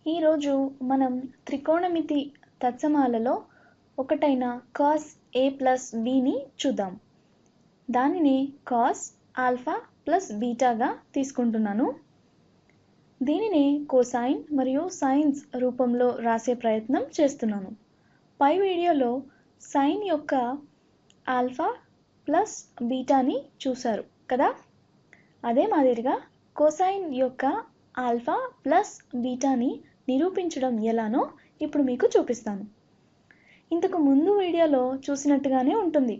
ఈరోజు మనం త్రికోణమితి తత్సమాలలో ఒకటైన కాస్ a ప్లస్ bని చూద్దాం. దానిని కాస్ ఆల్ఫా ప్లస్ బీటాగా తీసుకుంటున్నాను. దీనిని కోసైన్ మరియు సైన్స్ రూపంలో రాసే ప్రయత్నం చేస్తున్నాను. పై వీడియోలో సైన్ యొక్క ఆల్ఫా ప్లస్ బీటాని చూశారు కదా. అదే మాదిరిగా కోసైన్ యొక్క ఆల్ఫా ప్లస్ బీటాని నిరూపించడం ఎలానో ఇప్పుడు మీకు చూపిస్తాను. ఇంతకు ముందు వీడియోలో చూసినట్టుగానే ఉంటుంది.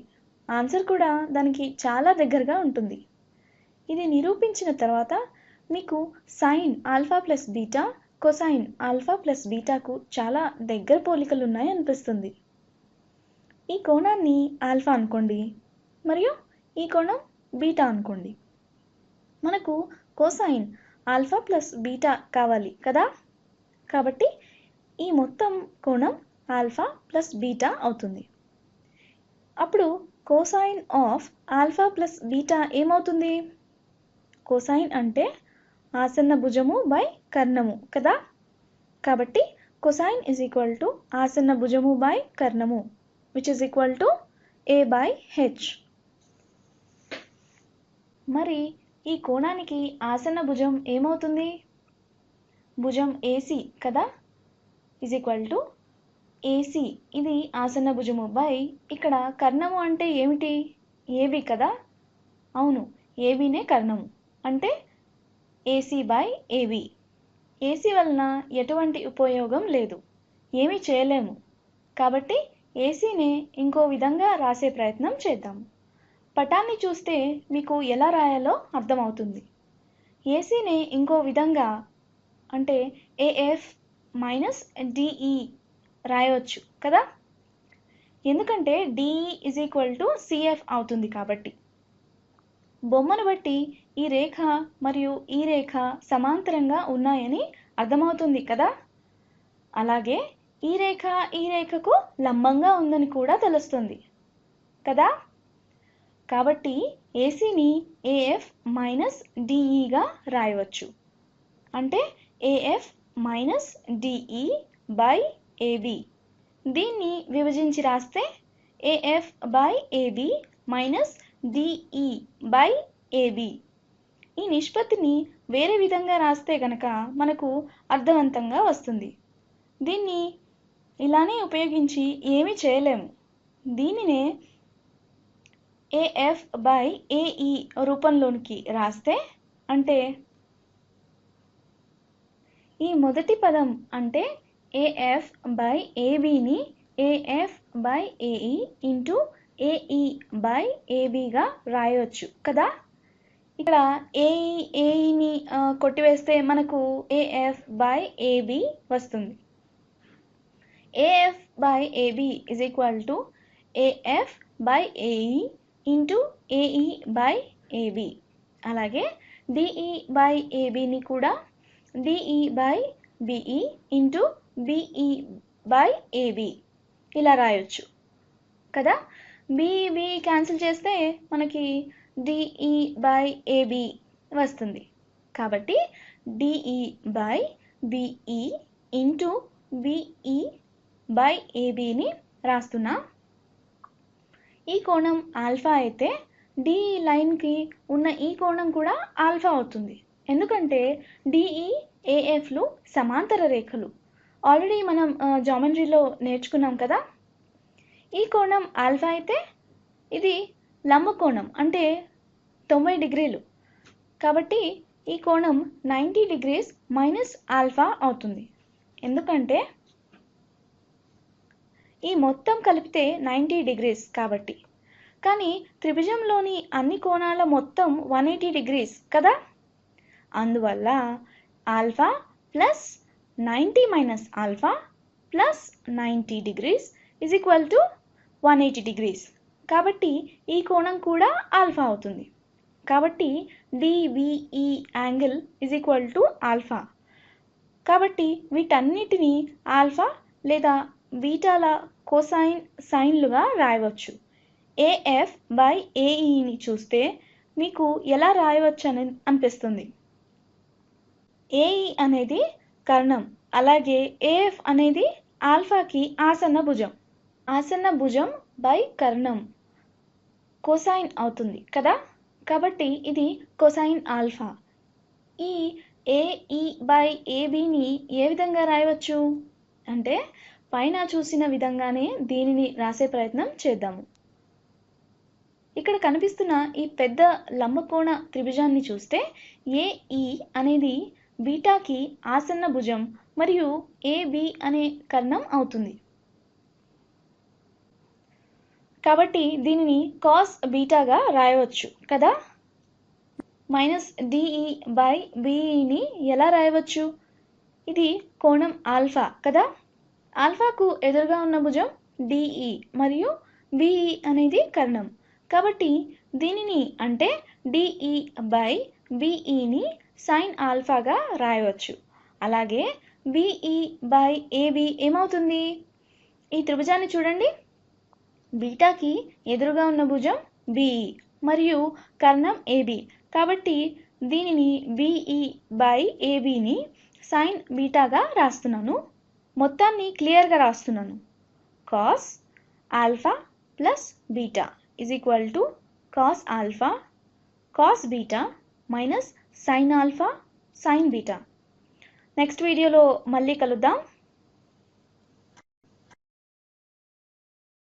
ఆన్సర్ కూడా దానికి చాలా దగ్గరగా ఉంటుంది. ఇది నిరూపించిన తర్వాత మీకు sine alpha plus beta cosine alpha plus బీటాకు చాలా దగ్గర పోలికలు ఉన్నాయి అనిపిస్తుంది. ఈ కోణాన్ని ఆల్ఫా అనుకోండి మరియు ఈ కోణం బీటా అనుకోండి. మనకు కోసైన్ ఆల్ఫా ప్లస్ బీటా కావాలి కదా. కాబట్టి ఈ మొత్తం కోణం ఆల్ఫా ప్లస్ బీటా అవుతుంది. అప్పుడు cosine of alpha plus beta ఏమవుతుంది? కోసైన్ అంటే ఆసన్న భుజము బై కర్ణము కదా. కాబట్టి కొసైన్ ఈజ్ ఈక్వల్ టు ఆసన్న భుజము బై కర్ణము which is equal to a by h. మరి ఈ కోణానికి ఆసన్న భుజం ఏమవుతుంది? భుజం AC కదా, ఈజ్ ఈక్వల్ టు AC. ఇది ఆసన్న భుజము బై ఇక్కడ కర్ణము అంటే ఏమిటి? AB కదా. అవును, ABనే కర్ణము అంటే AC బై AB. AC వలన ఎటువంటి ఉపయోగం లేదు, ఏమీ చేయలేము. కాబట్టి ACనే ఇంకో విధంగా రాసే ప్రయత్నం చేద్దాం. పటాన్ని చూస్తే మీకు ఎలా రాయాలో అర్థమవుతుంది. ACనే ఇంకో విధంగా అంటే AF మైనస్ DE రాయవచ్చు కదా. ఎందుకంటే DE is equal to CF అవుతుంది కాబట్టి. బొమ్మను బట్టి ఈ రేఖ మరియు ఈ రేఖ సమాంతరంగా ఉన్నాయని అర్థమవుతుంది కదా. అలాగే ఈ రేఖ ఈ రేఖకు లంబంగా ఉందని కూడా తెలుస్తుంది కదా. కాబట్టి ACని AF మైనస్ DEగా రాయవచ్చు. అంటే AF minus DE by AB. దీన్ని విభజించి రాస్తే AF by AB minus DE by AB. ఈ నిష్పత్తిని వేరే విధంగా రాస్తే గనక మనకు అర్థవంతంగా వస్తుంది. దీన్ని ఇలానే ఉపయోగించి ఏమీ చేయలేము. దీనినే AF బై AE రూపంలోనికి రాస్తే అంటే ఈ మొదటి పదం అంటే AF బై ABని AF by AE into AE by ABగా రాయవచ్చు కదా. ఇక్కడ AEని కొట్టివేస్తే మనకు AF బై AB వస్తుంది. AF by AB is equal to AF by AE into AE by AB. అలాగే DE బై ABని కూడా DE by BE into BE by AB ఇలా రాయొచ్చు కదా. BB క్యాన్సిల్ చేస్తే మనకి DE బై AB వస్తుంది. కాబట్టి DE by BE into BE by ABని రాస్తున్నా. ఈ కోణం ఆల్ఫా అయితే DE లైన్కి ఉన్న ఈ కోణం కూడా ఆల్ఫా అవుతుంది. ఎందుకంటే DE AFలు సమాంతర రేఖలు. ఆల్రెడీ మనం జామెట్రీలో నేర్చుకున్నాం కదా. ఈ కోణం ఆల్ఫా అయితే ఇది లంబ కోణం అంటే 90 డిగ్రీలు. కాబట్టి ఈ కోణం 90 డిగ్రీస్ మైనస్ ఆల్ఫా అవుతుంది. ఎందుకంటే ఈ మొత్తం కలిపితే 90 డిగ్రీస్ కాబట్టి. కానీ త్రిభుజంలోని అన్ని కోణాల మొత్తం 180 డిగ్రీస్ కదా. అందువల్ల alpha plus 90 minus alpha plus 90 degrees is equal to 180 degrees. కాబట్టి ఈ కోణం కూడా ఆల్ఫా అవుతుంది. కాబట్టి DBE angle is equal to alpha. కాబట్టి వీటన్నిటిని ఆల్ఫా లేదా బీటాల కోసైన్ సైన్లుగా రాయవచ్చు. AF బై AEని చూస్తే మీకు ఎలా రాయవచ్చు అని అనిపిస్తుంది. AE అనేది కర్ణం అలాగే ఏఎఫ్ అనేది ఆల్ఫాకి ఆసన్న భుజం. ఆసన్న భుజం బై కర్ణం కోసైన్ అవుతుంది కదా, కాబట్టి ఇది కొసైన్ ఆల్ఫా. ఈ ఏఈ బై ఏబిని ఏ విధంగా రాయవచ్చు అంటే పైన చూసిన విధంగానే దీనిని రాసే ప్రయత్నం చేద్దాము. ఇక్కడ కనిపిస్తున్న ఈ పెద్ద లంబకోణ త్రిభుజాన్ని చూస్తే ఏఈ అనేది బీటాకి ఆసన్న భుజం మరియు ఏబి అనే కర్ణం అవుతుంది. కాబట్టి దీనిని కాస్ బీటాగా రాయవచ్చు కదా. మైనస్ డిఈ బై బిఈని ఎలా రాయవచ్చు? ఇది కోణం ఆల్ఫా కదా. ఆల్ఫాకు ఎదురుగా ఉన్న భుజం డిఈ మరియు బిఈ అనేది కర్ణం. కాబట్టి దీనిని అంటే డిఈ బై బిఈని సైన్ ఆల్ఫాగా రాయవచ్చు. అలాగే బిఈ బై ఏబి ఏమవుతుంది? ఈ త్రిభుజాన్ని చూడండి. బీటాకి ఎదురుగా ఉన్న భుజం బిఈ మరియు కర్ణం ఏబి. కాబట్టి దీనిని బిఈ బై ఏబిని సైన్ బీటాగా రాస్తున్నాను. మొత్తాన్ని క్లియర్గా రాస్తున్నాను. Cos alpha plus beta is equal to cos alpha cos beta minus sine alpha sine beta. Next వీడియోలో మళ్ళీ కలుద్దాం.